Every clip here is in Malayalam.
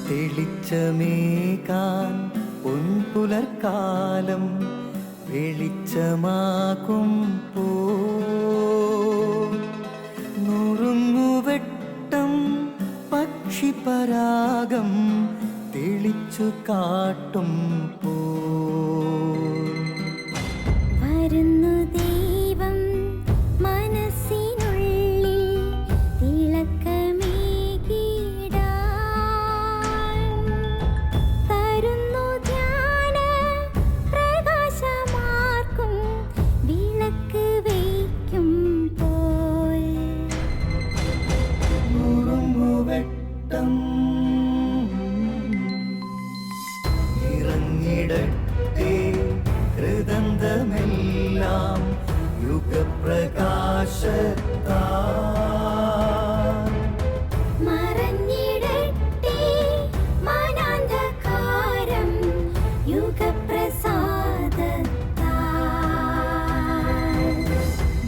തെളിച്ചമേകാൻ പൊൻപുലർക്കാലം വെളിച്ചമാകും പോ നുറുങ്ങുവെട്ടം പക്ഷിപരാഗം തെളിച്ചു കാട്ടും പോ വരുന്നു ദൈവം മനസ്സിനുള്ളിൽ തിളക്കമേകിടാൻ തരുന്നു ധ്യാന പ്രകാശമാർക്കും വിളക്ക് വയ്ക്കുമ്പോൾ നുറുങ്ങുവെട്ടം ഇറങ്ങിടട്ടെ ഹൃദന്തമെല്ലാം യുഗപ്രകാശത്താൽ മറഞ്ഞിടട്ടെ മനാന്ധകാരം യുഗപ്രസാദത്താൽ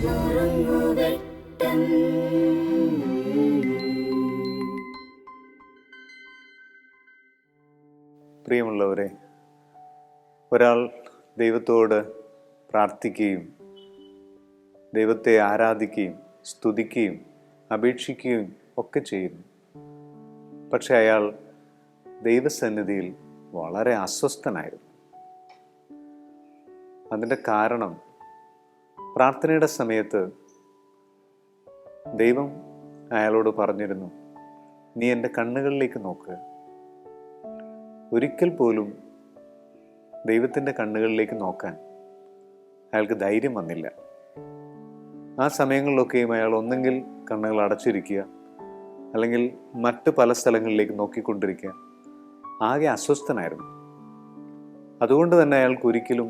നുറുങ്ങുവെട്ടം. പ്രിയമുള്ളവരെ, ഒരാൾ ദൈവത്തോട് പ്രാർത്ഥിക്കുകയും ദൈവത്തെ ആരാധിക്കുകയും സ്തുതിക്കുകയും അപേക്ഷിക്കുകയും ഒക്കെ ചെയ്യുന്നു. പക്ഷെ അയാൾ ദൈവസന്നിധിയിൽ വളരെ അസ്വസ്ഥനായിരുന്നു. അതിൻ്റെ കാരണം, പ്രാർത്ഥനയുടെ സമയത്ത് ദൈവം അയാളോട് പറഞ്ഞിരുന്നു, നീ എൻ്റെ കണ്ണുകളിലേക്ക് നോക്കുക. ഒരിക്കൽ പോലും ദൈവത്തിൻ്റെ കണ്ണുകളിലേക്ക് നോക്കാൻ അയാൾക്ക് ധൈര്യം വന്നില്ല. ആ സമയങ്ങളിലൊക്കെയും അയാൾ ഒന്നെങ്കിൽ കണ്ണുകൾ അടച്ചിരിക്കുക, അല്ലെങ്കിൽ മറ്റ് പല സ്ഥലങ്ങളിലേക്ക് നോക്കിക്കൊണ്ടിരിക്കുക. ആകെ അസ്വസ്ഥനായിരുന്നു. അതുകൊണ്ട് തന്നെ അയാൾക്ക് ഒരിക്കലും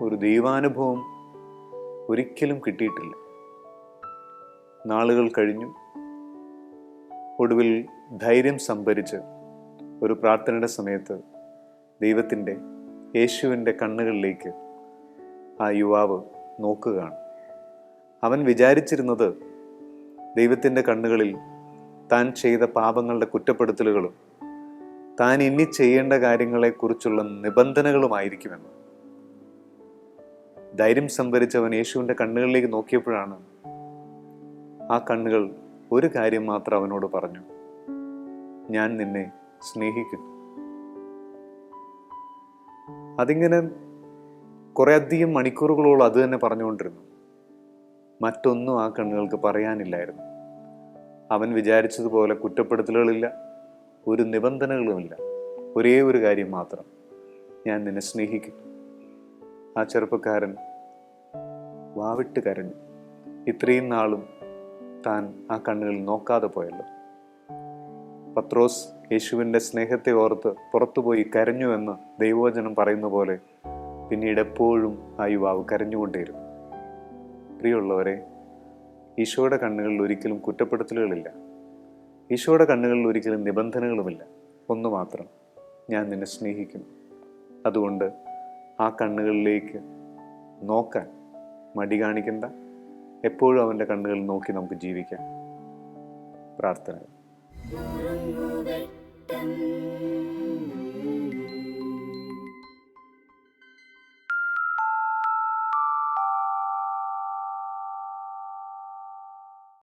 ഒരു ദൈവാനുഭവം ഒരിക്കലും കിട്ടിയിട്ടില്ല. നാളുകൾ കഴിഞ്ഞു. ഒടുവിൽ ധൈര്യം സംഭരിച്ച് ഒരു പ്രാർത്ഥനയുടെ സമയത്ത് ദൈവത്തിൻ്റെ, യേശുവിൻ്റെ കണ്ണുകളിലേക്ക് ആ യുവാവ് നോക്കുകയാണ്. അവൻ വിചാരിച്ചിരുന്നത് ദൈവത്തിൻ്റെ കണ്ണുകളിൽ താൻ ചെയ്ത പാപങ്ങളുടെ കുറ്റപ്പെടുത്തലുകളും താൻ ഇനി ചെയ്യേണ്ട കാര്യങ്ങളെക്കുറിച്ചുള്ള നിബന്ധനകളുമായിരിക്കുമെന്ന്. ധൈര്യം സംഭരിച്ചവൻ യേശുവിൻ്റെ കണ്ണുകളിലേക്ക് നോക്കിയപ്പോഴാണ് ആ കണ്ണുകൾ ഒരു കാര്യം മാത്രം അവനോട് പറഞ്ഞു: ഞാൻ നിന്നെ സ്നേഹിക്കുന്നു. അതിങ്ങനെ കുറെ അധികം മണിക്കൂറുകളോളം അത് തന്നെ പറഞ്ഞുകൊണ്ടിരുന്നു. മറ്റൊന്നും ആ കണ്ണുകൾക്ക് പറയാനില്ലായിരുന്നു. അവൻ വിചാരിച്ചതുപോലെ കുറ്റപ്പെടുത്തലുകളില്ല, ഒരു നിബന്ധനകളുമില്ല. ഒരേ ഒരു കാര്യം മാത്രം: ഞാൻ നിന്നെ സ്നേഹിക്കുന്നു. ആ ചെറുപ്പക്കാരൻ വാവിട്ട് കരഞ്ഞു. ഇത്രയും നാളും താൻ ആ കണ്ണുകളിൽ നോക്കാതെ പോയല്ലോ. പത്രോസ് യേശുവിൻ്റെ സ്നേഹത്തെ ഓർത്ത് പുറത്തുപോയി കരഞ്ഞു എന്ന് ദൈവവചനം പറയുന്ന പോലെ പിന്നീട് എപ്പോഴും ആ യുവാവ് കരഞ്ഞുകൊണ്ടേയിരുന്നു. പ്രിയമുള്ളവരെ, ഈശോയുടെ കണ്ണുകളിൽ ഒരിക്കലും കുറ്റപ്പെടുത്തലുകളില്ല. ഈശോയുടെ കണ്ണുകളിൽ ഒരിക്കലും നിബന്ധനകളുമില്ല. ഒന്ന് മാത്രം: ഞാൻ നിന്നെ സ്നേഹിക്കുന്നു. അതുകൊണ്ട് ആ കണ്ണുകളിലേക്ക് നോക്കാൻ മടി കാണിക്കണ്ട. എപ്പോഴും അവൻ്റെ കണ്ണുകളിൽ നോക്കി നമുക്ക് ജീവിക്കാം. പ്രാർത്ഥന. നുറുങ്ങുവെട്ടം